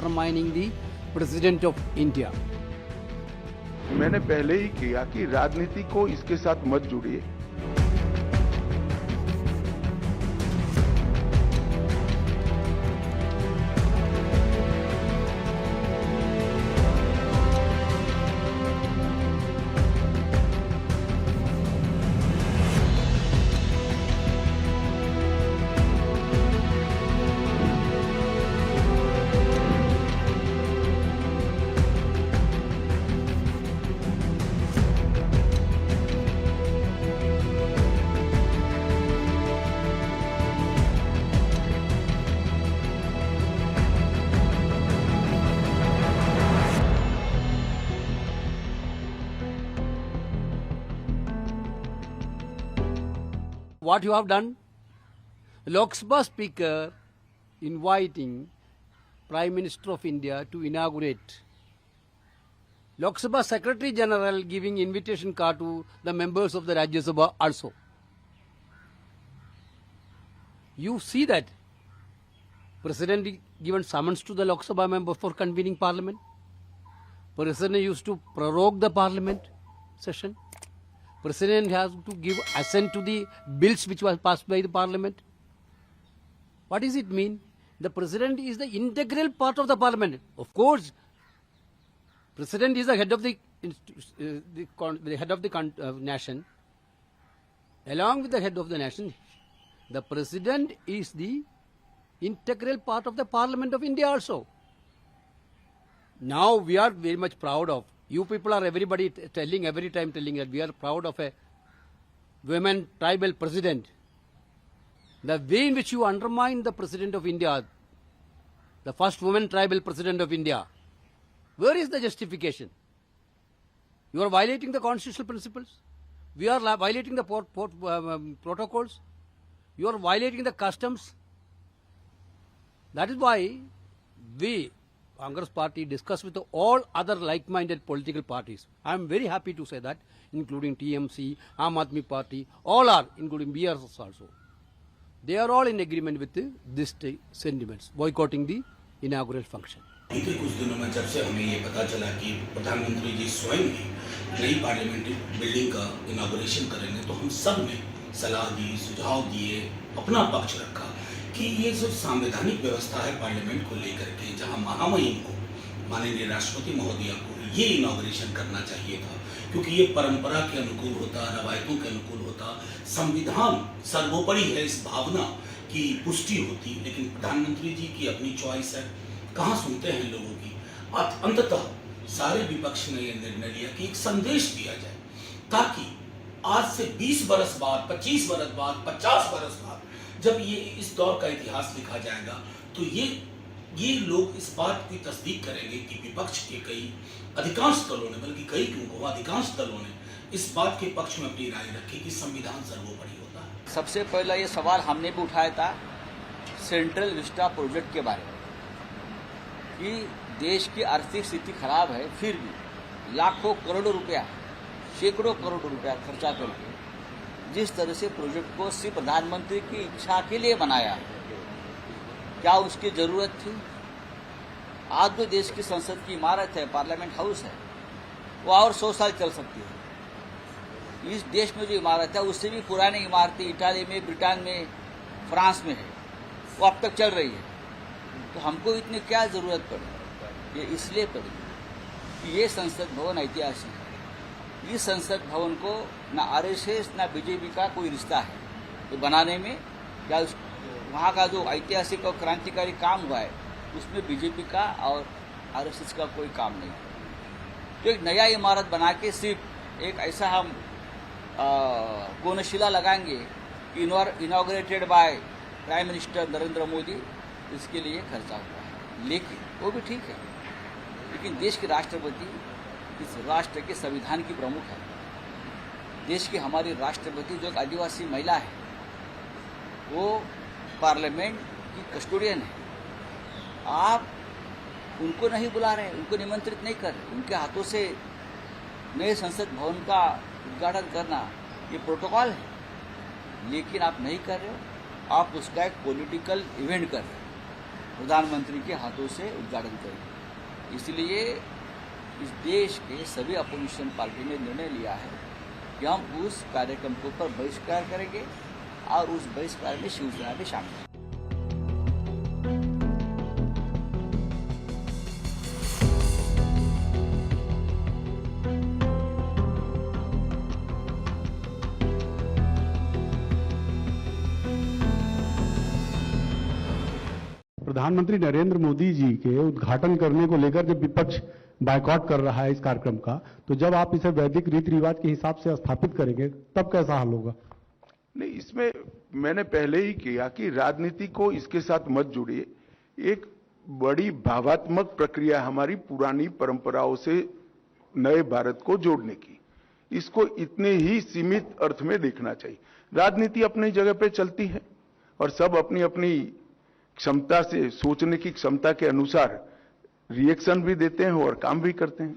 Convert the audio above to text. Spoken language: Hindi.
undermining the President of India. मैंने पहले ही किया कि राजनीति को इसके साथ मत जुड़िए। What you have done? Lok Sabha Speaker inviting Prime Minister of India to inaugurate. Lok Sabha Secretary General giving invitation card to the members of the Rajya Sabha also. You see that President given summons to the Lok Sabha member for convening Parliament. President used to prorogue the Parliament session. President has to give assent to the bills which was passed by the Parliament. What does it mean? The President is the integral part of the Parliament. Of course, President is the head of the nation. Along with the head of the nation, the President is the integral part of the Parliament of India also. Now we are very much proud of. You people are every time telling that we are proud of a women tribal president. The way in which you undermine the President of India, the first woman tribal president of India, where is the justification? You are violating the constitutional principles. We are violating the protocols. You are violating the customs. That is why we, Congress party, discuss with all other like-minded political parties. I am very happy to say that, including TMC, Aam Aadmi Party, all are, including BRS also. They are all in agreement with these sentiments, boycotting the inaugural function. बीते कुछ दिनों में जब से हमें ये पता चला कि प्रधानमंत्री जी स्वयं ही नई पार्लियामेंट्री बिल्डिंग का इनॉग्रेशन करेंगे, तो हम सब ने सलाह दी, सुझाव दिए, अपना पक्ष रखा कि ये जो संवैधानिक व्यवस्था है पार्लियामेंट को लेकर के, जहां महामहिम को, माननीय राष्ट्रपति महोदया को ये इनॉग्रेशन करना चाहिए था, क्योंकि ये परंपरा के अनुकूल होता, रवायतों के अनुकूल होता, संविधान सर्वोपरि है, इस भावना की पुष्टि होती। लेकिन प्रधानमंत्री जी की अपनी चॉइस है, कहाँ सुनते हैं लोगों की। अंततः सारे विपक्ष ने यह निर्णय लिया कि एक संदेश दिया जाए, ताकि आज से 20 बरस बाद, 25 बरस बाद, 50 बरस बाद जब ये इस दौर का इतिहास लिखा जाएगा, तो ये लोग इस बात की तस्दीक करेंगे कि विपक्ष के अधिकांश दलों ने, बल्कि कई क्यों अधिकांश दलों ने इस बात के पक्ष में अपनी राय रखी कि संविधान सर्वोपरि होता है। सबसे पहला ये सवाल हमने भी उठाया था सेंट्रल विस्टा प्रोजेक्ट के बारे में कि देश की आर्थिक स्थिति खराब है, फिर भी लाखों करोड़ों रुपया, सैकड़ों करोड़ रुपया खर्चा करके जिस तरह से प्रोजेक्ट को सिर्फ प्रधानमंत्री की इच्छा के लिए बनाया, क्या उसकी जरूरत थी? आज जो देश की संसद की इमारत है, पार्लियामेंट हाउस है, वो और 100 साल चल सकती है। इस देश में जो इमारत है उससे भी पुरानी इमारतें इटाली में, ब्रिटेन में, फ्रांस में है, वो अब तक चल रही है। तो हमको इतनी क्या जरूरत पड़ी? ये इसलिए पड़ी कि ये संसद भवन ऐतिहासिक है। इस संसद भवन को ना आरएसएस ना बीजेपी का कोई रिश्ता है तो बनाने में, या वहाँ का जो ऐतिहासिक और क्रांतिकारी काम हुआ है उसमें बीजेपी का और आरएसएस का कोई काम नहीं है। तो एक नया इमारत बना के सिर्फ एक ऐसा हम कोनशिला लगाएंगे inaugurated by prime minister Narendra Modi, इसके लिए खर्चा हुआ है। लेकिन वो भी ठीक है, लेकिन देश के राष्ट्रपति इस राष्ट्र के संविधान की प्रमुख है। देश की हमारी राष्ट्रपति जो एक आदिवासी महिला है, वो पार्लियामेंट की कस्टोडियन है। आप उनको नहीं बुला रहे, उनको निमंत्रित नहीं कर रहे, उनके हाथों से नए संसद भवन का उद्घाटन करना ये प्रोटोकॉल है, लेकिन आप नहीं कर रहे हो। आप उसका एक पॉलिटिकल इवेंट कर रहे हो। प्रधानमंत्री के हाथों से उद्घाटन करेंगे। इसलिए इस देश के सभी अपोजिशन पार्टी ने निर्णय लिया है कि हम उस कार्यक्रम के ऊपर बहिष्कार करेंगे और उस बहिष्कार में शिवसेना भी शामिल है। प्रधानमंत्री नरेंद्र मोदी जी के उद्घाटन करने को लेकर जब विपक्ष बायकॉट कर रहा है इस कार्यक्रम का, तो जब आप इसे वैदिक रीति रिवाज के हिसाब से स्थापित करेंगे तब कैसा हल होगा? नहीं, इसमें मैंने पहले ही किया कि राजनीति को इसके साथ मत जोड़िए। एक बड़ी भावात्मक प्रक्रिया हमारी पुरानी परंपराओं से नए भारत को जोड़ने की, इसको इतने ही सीमित अर्थ में देखना चाहिए। राजनीति अपनी जगह पे चलती है और सब अपनी अपनी क्षमता से, सोचने की क्षमता के अनुसार रिएक्शन भी देते हैं और काम भी करते हैं।